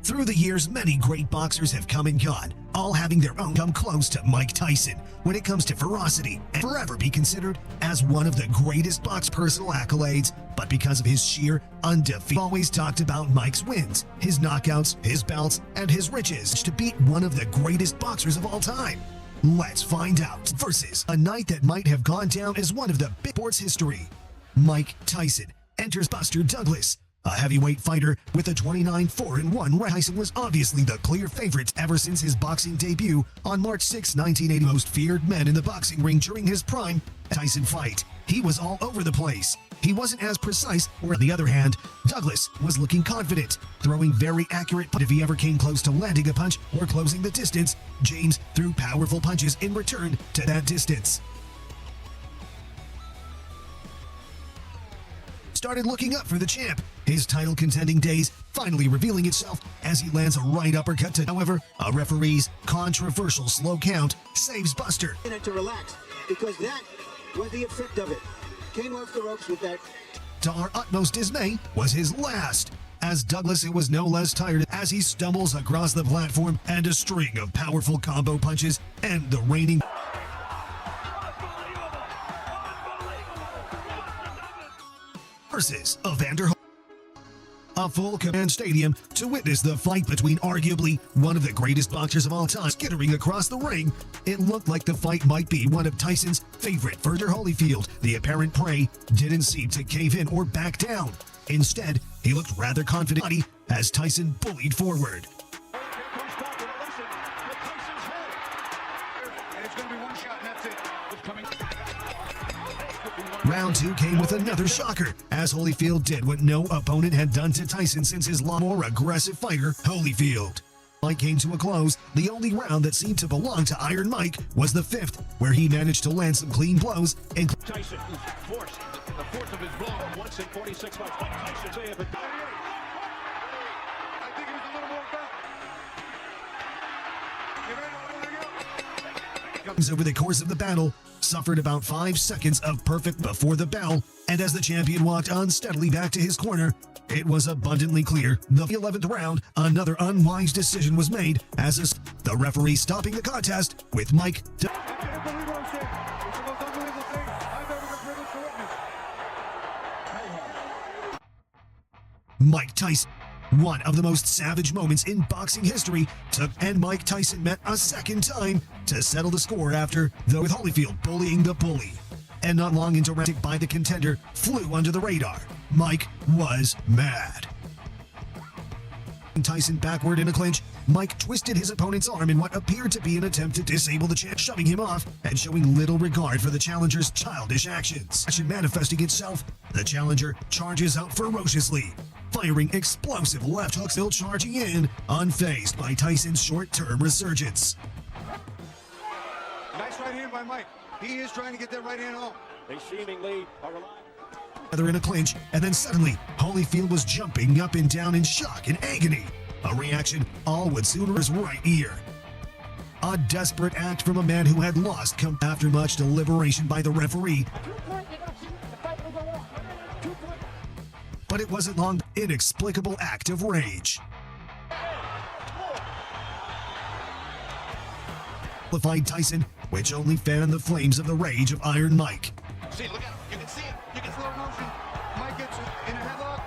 Through the years, many great boxers have come and gone, all having their own come close to Mike Tyson when it comes to ferocity and forever be considered as one of the greatest personal accolades. But because of his sheer undefeated, always talked about Mike's wins, his knockouts, his belts, and his riches to beat one of the greatest boxers of all time. Let's find out. Versus a night that might have gone down as one of the big sports history. Mike Tyson enters Buster Douglas, a heavyweight fighter with a 29-4-1 record. Tyson was obviously the clear favorite ever since his boxing debut on March 6, 1980. Most feared men in the boxing ring during his prime Tyson fight. He was all over the place. He wasn't as precise, or on the other hand, Douglas was looking confident, throwing very accurate. But if he ever came close to landing a punch or closing the distance, James threw powerful punches in return to that distance. Started looking up for the champ, his title contending days finally revealing itself as he lands a right uppercut to. However, a referee's controversial slow count saves Buster. To relax, because that was the effect of it. Came off the ropes with that. To our utmost dismay, was his last, as Douglas was no less tired as he stumbles across the platform and a string of powerful combo punches and the reigning versus Evander. A full command stadium to witness the fight between arguably one of the greatest boxers of all time. Skittering across the ring, it looked like the fight might be one of Tyson's favorite. Evander Holyfield, the apparent prey, didn't seem to cave in or back down. Instead, he looked rather confident as Tyson bullied forward. Round 2 came with another shocker, as Holyfield did what no opponent had done to Tyson since his more aggressive fighter, Holyfield. Fight came to a close. The only round that seemed to belong to Iron Mike was the 5th, where he managed to land some clean blows. Tyson forced the fourth of his blow once in 46 months. Tyson say if it. I think it was a little more back. Over the course of the battle, suffered about 5 seconds of perfect before the bell, and as the champion walked unsteadily back to his corner, it was abundantly clear the 11th round, another unwise decision was made as the referee stopping the contest with Mike. Mike Tyson. One of the most savage moments in boxing history took, and Mike Tyson met a second time to settle the score after, though with Holyfield bullying the bully. And not long into round by the contender flew under the radar. Mike was mad. Tyson backward in a clinch, Mike twisted his opponent's arm in what appeared to be an attempt to disable the champ, shoving him off and showing little regard for the challenger's childish actions. Manifesting itself, the challenger charges out ferociously, firing explosive left hooks, still charging in, unfazed by Tyson's short-term resurgence. Nice right hand by Mike. He is trying to get that right hand home. They seemingly are alive. Together in a clinch, and then suddenly, Holyfield was jumping up and down in shock and agony. A reaction all would sooner his right ear. A desperate act from a man who had lost after much deliberation by the referee. But it wasn't long, inexplicable act of rage. Amplified Tyson, which only fanned the flames of the rage of Iron Mike. See, look at him. You can see it. You can slow motion. Mike gets in a headlock.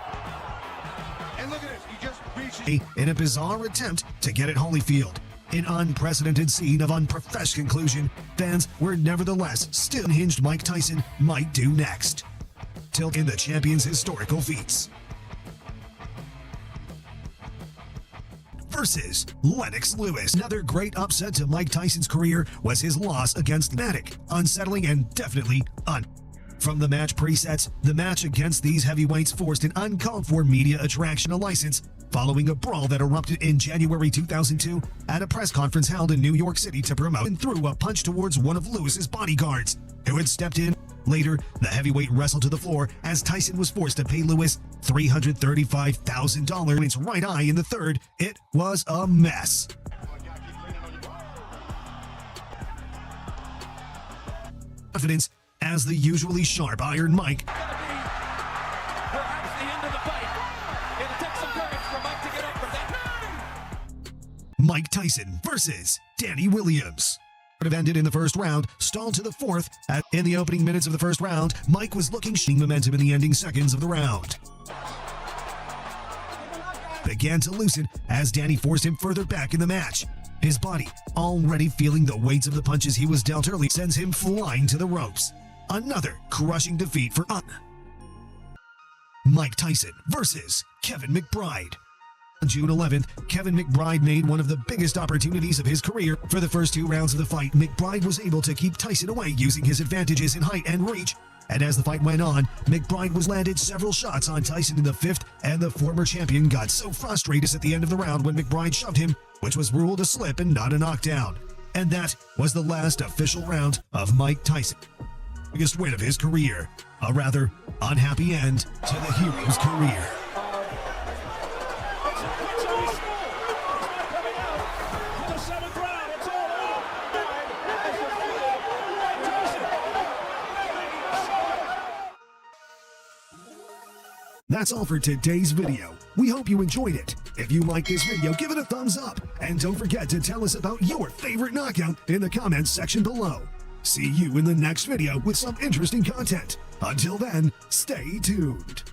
And look at this. He just reaches. In a bizarre attempt to get at Holyfield. An unprecedented scene of unprofessional conclusion, fans were nevertheless still unhinged Mike Tyson might do next. Till in the champion's historical feats. Versus Lennox Lewis. Another great upset to Mike Tyson's career was his loss against Matic. Unsettling and definitely From the match presets, the match against these heavyweights forced an uncalled for media attraction license following a brawl that erupted in January 2002 at a press conference held in New York City to promote and threw a punch towards one of Lewis's bodyguards, who had stepped in. Later, the heavyweight wrestled to the floor as Tyson was forced to pay Lewis $335,000 in its right eye in the third. It was a mess. Confidence as the usually sharp Iron Mike. Perhaps the end of the fight. It'll take some courage for Mike to get up from that. Mike Tyson versus Danny Williams. Would have ended in the first round, stalled to the fourth. In the opening minutes of the first round, Mike was looking momentum in the ending seconds of the round. Began to loosen as Danny forced him further back in the match. His body, already feeling the weights of the punches he was dealt early, sends him flying to the ropes. Another crushing defeat for Mike Tyson versus Kevin McBride. On June 11th, Kevin McBride made one of the biggest opportunities of his career. For the first 2 rounds of the fight, McBride was able to keep Tyson away using his advantages in height and reach. And as the fight went on, McBride was landed several shots on Tyson in the 5th, and the former champion got so frustrated at the end of the round when McBride shoved him, which was ruled a slip and not a knockdown. And that was the last official round of Mike Tyson. Biggest win of his career. A rather unhappy end to the hero's career. That's all for today's video. We hope you enjoyed it. If you like this video, give it a thumbs up. And don't forget to tell us about your favorite knockout in the comments section below. See you in the next video with some interesting content. Until then, stay tuned.